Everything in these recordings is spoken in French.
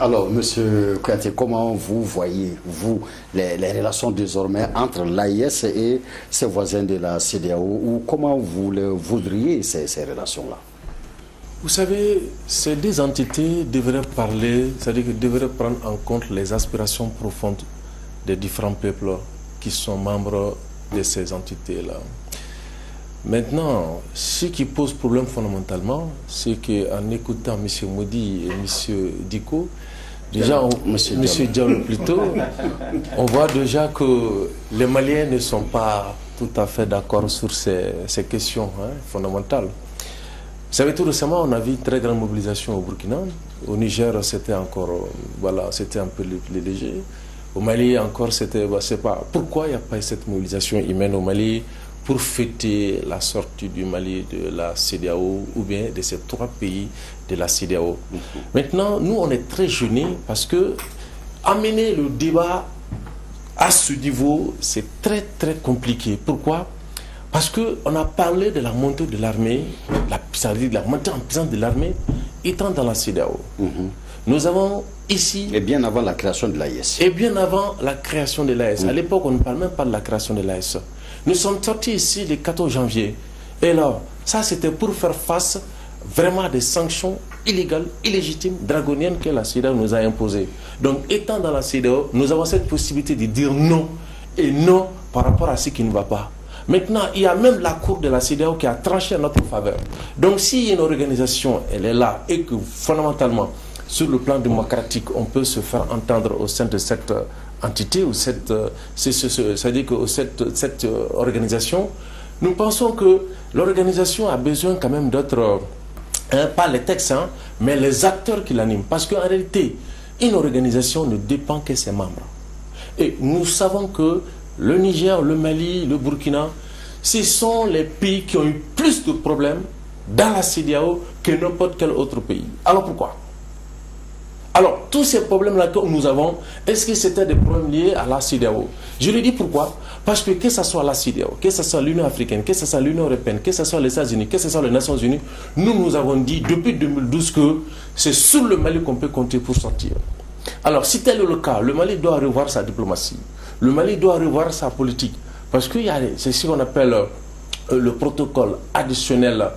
Alors, Monsieur Kouyaté, comment vous voyez, vous, les relations désormais entre l'AES et ses voisins de la CEDEAO, ou comment vous voudriez ces relations-là? Vous savez, ces deux entités devraient parler, c'est-à-dire qu'elles devraient prendre en compte les aspirations profondes des différents peuples qui sont membres de ces entités-là. Maintenant, ce qui pose problème fondamentalement, c'est qu'en écoutant M. Modi et M. Diko, déjà, M. Diallo plutôt, on voit déjà que les Maliens ne sont pas tout à fait d'accord sur ces questions fondamentales. Vous savez, tout récemment, on a vu une très grande mobilisation au Burkina. Au Niger, c'était encore, voilà, c'était un peu léger. Au Mali, encore, c'était, c'est pas. Pourquoi il n'y a pas eu cette mobilisation humaine au Mali pour fêter la sortie du Mali de la CEDEAO ou bien de ces trois pays de la CEDEAO? Maintenant, nous, on est très gênés parce que amener le débat à ce niveau, c'est très, très compliqué. Pourquoi? Parce qu'on a parlé de la montée de l'armée, c'est-à-dire de la montée en puissance de l'armée étant dans la CEDEAO. Nous avons ici... Et bien avant la création de l'AES. Et bien avant la création de l'AES. À l'époque, on ne parle même pas de la création de l'AES. Nous sommes sortis ici le 14 janvier. Et là, ça c'était pour faire face vraiment à des sanctions illégales, illégitimes, draconiennes que la CEDEAO nous a imposées. Donc, étant dans la CEDEAO, nous avons cette possibilité de dire non et non par rapport à ce qui ne va pas. Maintenant, il y a même la Cour de la CEDEAO qui a tranché en notre faveur. Donc, si une organisation, elle est là et que fondamentalement, sur le plan démocratique, on peut se faire entendre au sein de cette entité ou c'est-à-dire que cette organisation, nous pensons que l'organisation a besoin quand même d'autres, pas les textes, mais les acteurs qui l'animent. Parce qu'en réalité, une organisation ne dépend que ses membres. Et nous savons que le Niger, le Mali, le Burkina, ce sont les pays qui ont eu plus de problèmes dans la CEDEAO que n'importe quel autre pays. Alors pourquoi? Alors, tous ces problèmes-là que nous avons, est-ce que c'était des problèmes liés à la CEDEAO? Je le dis pourquoi? Parce que ce soit la CEDEAO, que ce soit l'Union africaine, que ce soit l'Union européenne, que ce soit les États-Unis, que ce soit les Nations unies, nous avons dit depuis 2012 que c'est sur le Mali qu'on peut compter pour sortir. Alors, si tel est le cas, le Mali doit revoir sa diplomatie. Le Mali doit revoir sa politique. Parce que c'est ce qu'on appelle le protocole additionnel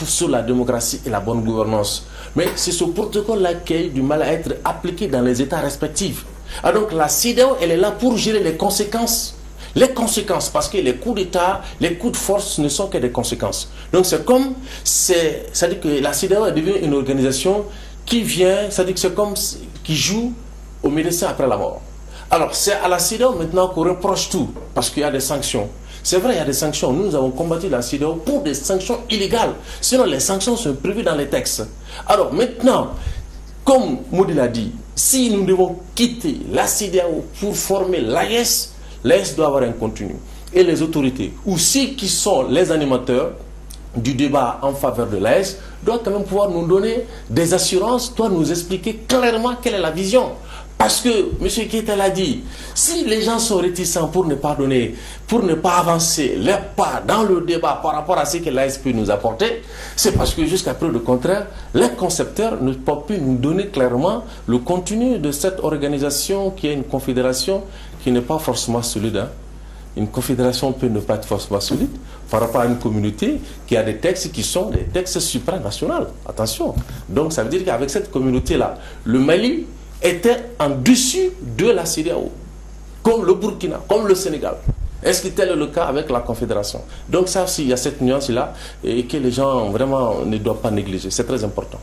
sur la démocratie et la bonne gouvernance. Mais c'est ce protocole-là qui a eu du mal à être appliqué dans les États respectifs. Alors donc la CEDEAO, elle est là pour gérer les conséquences. Les conséquences, parce que les coups d'État, les coups de force ne sont que des conséquences. Donc c'est comme, c'est-à-dire que la CEDEAO est devenue une organisation qui vient, c'est-à-dire que c'est comme qui joue au médecin après la mort. Alors c'est à la CEDEAO maintenant qu'on reproche tout, parce qu'il y a des sanctions. C'est vrai, il y a des sanctions. Nous avons combattu la CEDEAO pour des sanctions illégales. Sinon, les sanctions sont prévues dans les textes. Alors maintenant, comme Modi l'a dit, si nous devons quitter la CEDEAO pour former l'AES, l'AES doit avoir un contenu. Et les autorités, aussi qui sont les animateurs du débat en faveur de l'AES, doivent quand même pouvoir nous donner des assurances, doivent nous expliquer clairement quelle est la vision. Parce que, M. Keïta l'a dit, si les gens sont réticents pour ne pas donner, pour ne pas avancer les pas dans le débat par rapport à ce que l'AES peut nous apporter, c'est parce que jusqu'à preuve de contraire, les concepteurs ne peuvent plus nous donner clairement le contenu de cette organisation qui est une confédération qui n'est pas forcément solide. Une confédération peut ne pas être forcément solide par rapport à une communauté qui a des textes qui sont des textes supranationaux. Attention. Donc ça veut dire qu'avec cette communauté-là, le Mali était en dessus de la CEDEAO, comme le Burkina, comme le Sénégal. Est-ce que tel est le cas avec la Confédération? Donc ça aussi, il y a cette nuance-là et que les gens vraiment ne doivent pas négliger. C'est très important.